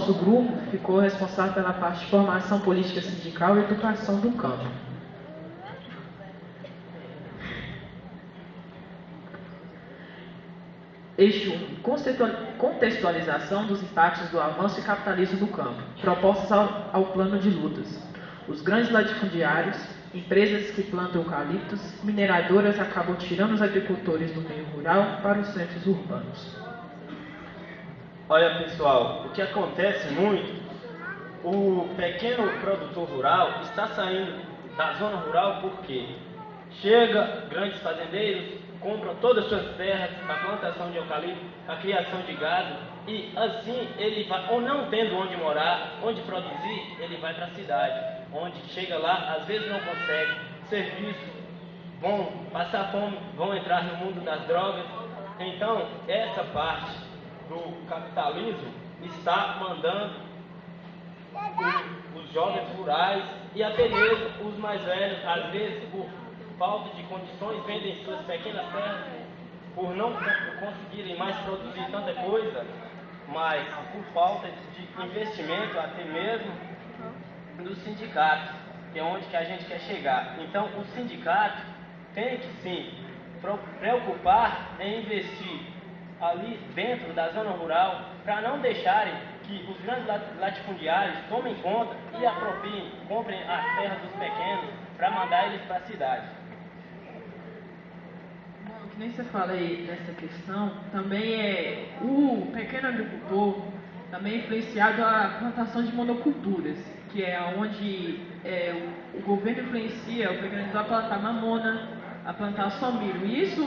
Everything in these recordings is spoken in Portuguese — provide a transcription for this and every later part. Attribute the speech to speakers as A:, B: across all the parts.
A: nosso grupo ficou responsável pela parte de formação política sindical e educação do campo. Eixo 1, contextualização dos impactos do avanço e capitalismo do campo, propostas ao plano de lutas. Os grandes latifundiários, empresas que plantam eucaliptos, mineradoras acabam tirando os agricultores do meio rural para os centros urbanos.
B: Olha, pessoal, o que acontece muito, o pequeno produtor rural está saindo da zona rural porque chega grandes fazendeiros, compram todas as suas terras para a plantação de eucalipto, a criação de gado, e assim ele vai, ou não tendo onde morar, onde produzir, ele vai para a cidade, onde chega lá, às vezes não consegue serviço, vão passar fome, vão entrar no mundo das drogas. Então, essa parte do capitalismo está mandando os jovens rurais e até mesmo os mais velhos, às vezes por falta de condições, vendem suas pequenas terras por não conseguirem mais produzir tanta coisa, mas por falta de investimento até mesmo dos sindicatos, que é onde que a gente quer chegar. Então o sindicato tem que sim preocupar em investir ali dentro da zona rural para não deixarem que os grandes latifundiários tomem conta e apropiem, comprem as terras dos pequenos para mandar eles para a cidade.
A: Bom, que nem você fala aí nessa questão, também o pequeno agricultor também é influenciado a plantação de monoculturas, que é onde o governo influencia o pequeno agricultor a plantar mamona, a plantar só milho. E isso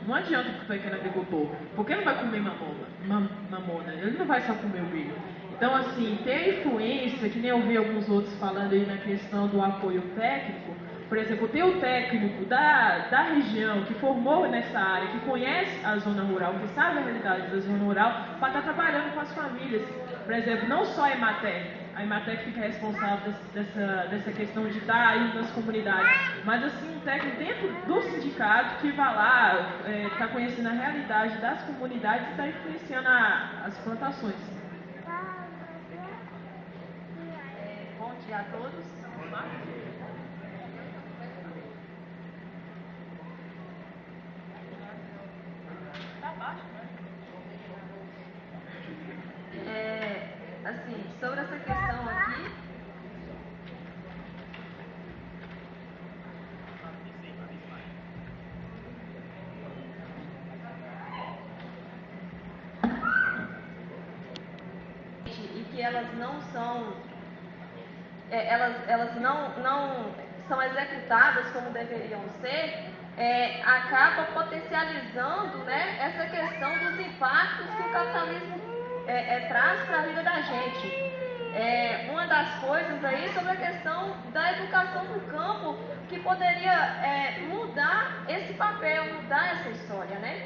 A: não adianta para o pequeno agricultor, porque ele não vai comer mamona, ele não vai só comer o milho. Então, assim, ter a influência, que nem eu vi alguns outros falando aí na questão do apoio técnico, por exemplo, ter o técnico da região que formou nessa área, que conhece a zona rural, que sabe a realidade da zona rural, para estar trabalhando com as famílias. Por exemplo, não só a Emater fica responsável dessa questão de estar aí nas comunidades, mas assim, um técnico dentro do sindicato que vai lá, está conhecendo a realidade das comunidades e está influenciando as plantações.
C: Bom dia a todos. Assim, sobre essa questão aqui, e que elas não são, elas não são executadas como deveriam ser, acaba potencializando, né, essa questão dos impactos que o capitalismo traz para a vida da gente. Uma das coisas aí sobre a questão da educação do campo, que poderia mudar esse papel, mudar essa história, né?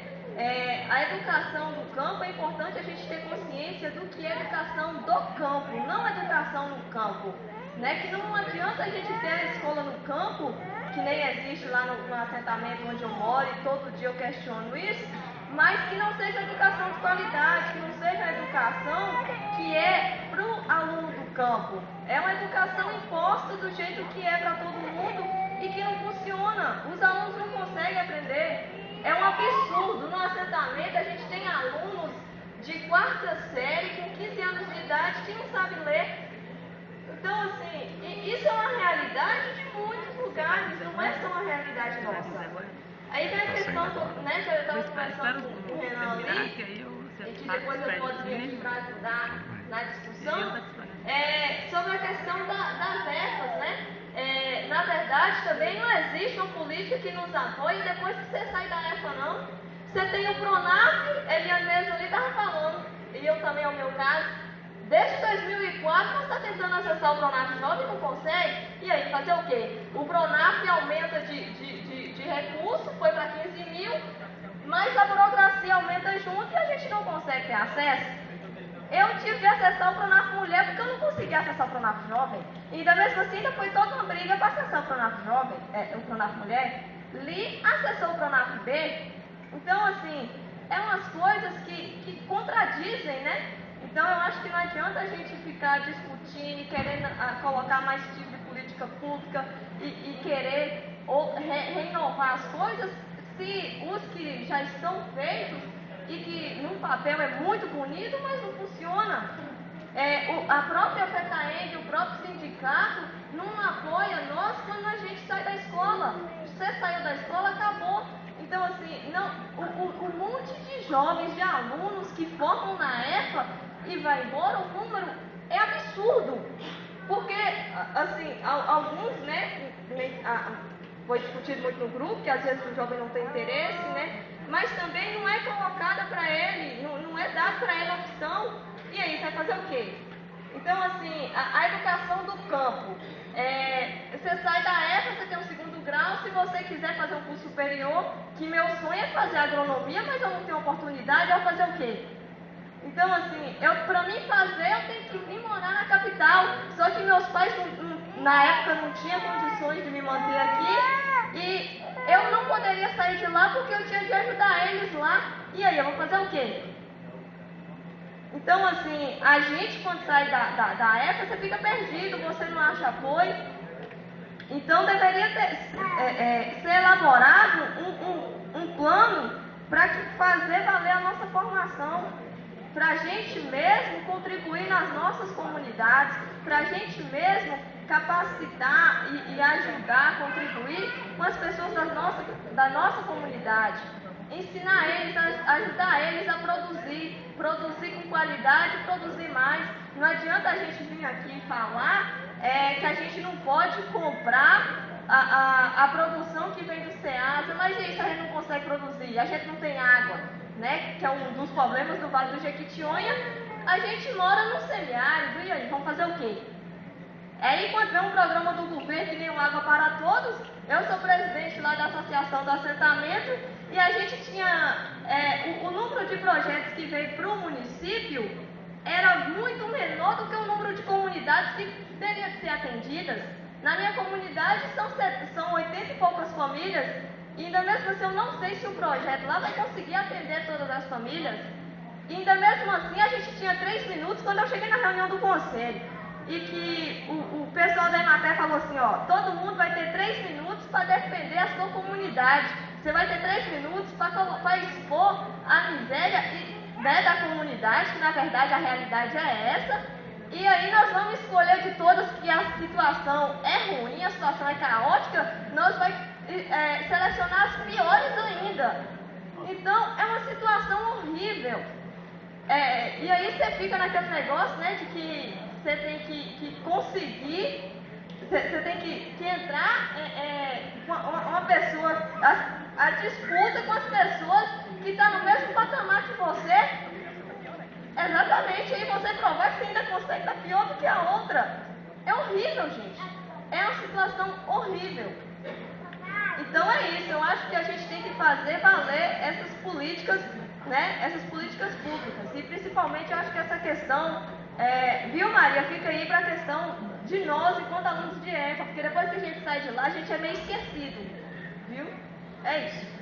C: A educação do campo, é importante a gente ter consciência do que é educação do campo, não educação no campo, né? Que não adianta a gente ter a escola no campo, que nem existe lá no assentamento onde eu moro, e todo dia eu questiono isso, mas que não seja educação de qualidade, que não seja a educação que é para o aluno do campo. É uma educação imposta do jeito que é para todo mundo e que não funciona. Os alunos não conseguem aprender. É um absurdo. No assentamento a gente tem alunos de 4ª série com 15 anos de idade que não sabem ler. Então, assim, isso é uma realidade de muitos lugares, não é só uma realidade nossa. Aí vem a questão, né, que eu estava conversando com o Renan ali, e que depois eu posso vir aqui para ajudar na discussão, sobre a questão das EFAs, né? Na verdade, também não existe uma política que nos apoie depois que você sai da EFA, não. Você tem o PRONAF, Eliane mesmo ali estava falando, e eu também é o meu caso. Desde 2004 nós estamos tentando acessar o PRONAF Jovem e não consegue. E aí, fazer o quê? O PRONAF aumenta de recurso, foi para 15 mil, mas a burocracia aumenta junto e a gente não consegue ter acesso. Eu tive que acessar o PRONAF Mulher porque eu não conseguia acessar o PRONAF Jovem. E ainda mesmo assim ainda foi toda uma briga para acessar o PRONAF Jovem, o PRONAF Mulher. Li acessou o PRONAF B. Então, assim, umas coisas que contradizem, né? Então eu acho que não adianta a gente ficar discutindo e querendo colocar mais tipo de política pública e querer renovar as coisas, se os que já estão feitos e que no papel é muito bonito, mas não funciona. A própria FETAENG, o próprio sindicato, não apoia nós quando a gente sai da escola. Você saiu da escola, acabou. Então, assim, não, o monte de jovens, de alunos que formam na EFA e vai embora, o número é absurdo. Porque, assim, alguns, né, foi discutido muito no grupo, que às vezes o jovem não tem interesse, né, mas também não é colocada para ele, não é dado para ele a opção. E aí, vai fazer o quê? Então, assim, a educação do campo, você sai da EFA, você tem um segundo grau, se você quiser fazer um curso superior, que meu sonho é fazer agronomia, mas eu não tenho oportunidade, eu vou fazer o quê? Então, assim, para mim fazer, eu tenho que vir morar na capital, só que meus pais, na época, não tinham condições de me manter aqui, e eu não poderia sair de lá porque eu tinha de ajudar eles lá, e aí, eu vou fazer o quê? Então, assim, a gente quando sai da EFA, você fica perdido, você não acha apoio. Então, deveria ser elaborado um plano para fazer valer a nossa formação, para a gente mesmo contribuir nas nossas comunidades, para a gente mesmo capacitar e ajudar, contribuir com as pessoas da nossa comunidade. Ensinar eles, ajudar eles a produzir com qualidade, produzir mais. Não adianta a gente vir aqui falar que a gente não pode comprar a produção que vem do SEASA, mas isso a gente não consegue produzir, a gente não tem água, né? Que é um dos problemas do Vale do Jequitinhonha. A gente mora no semiárido, e aí, vamos fazer o quê? Aí quando vem um programa do governo que nem o Água para Todos, eu sou presidente lá da Associação do Assentamento, e a gente tinha, o número de projetos que veio para o município era muito menor do que o número de comunidades que teriam que ser atendidas. Na minha comunidade são 80 e poucas famílias, e ainda mesmo assim eu não sei se o projeto lá vai conseguir atender todas as famílias. E ainda mesmo assim a gente tinha 3 minutos quando eu cheguei na reunião do conselho. E que o pessoal da Emater falou assim, ó, todo mundo vai ter 3 minutos para defender a sua comunidade. Você vai ter 3 minutos para expor a miséria da comunidade, que na verdade a realidade é essa. E aí nós vamos escolher de todas que a situação é ruim, a situação é caótica, nós vamos selecionar as piores ainda. Então é uma situação horrível. E aí você fica naquele negócio, né, de que você tem que conseguir, você tem que entrar uma pessoa, a disputa com as pessoas que estão no mesmo patamar que você. Exatamente, aí você provar que você ainda consegue estar pior do que a outra. É horrível, gente. É uma situação horrível. Então é isso, eu acho que a gente tem que fazer valer essas políticas, né, essas políticas públicas. E principalmente eu acho que essa questão, viu Maria, fica aí para a questão de nós enquanto alunos de EFA, porque depois que a gente sai de lá, a gente é meio esquecido, viu? É isso.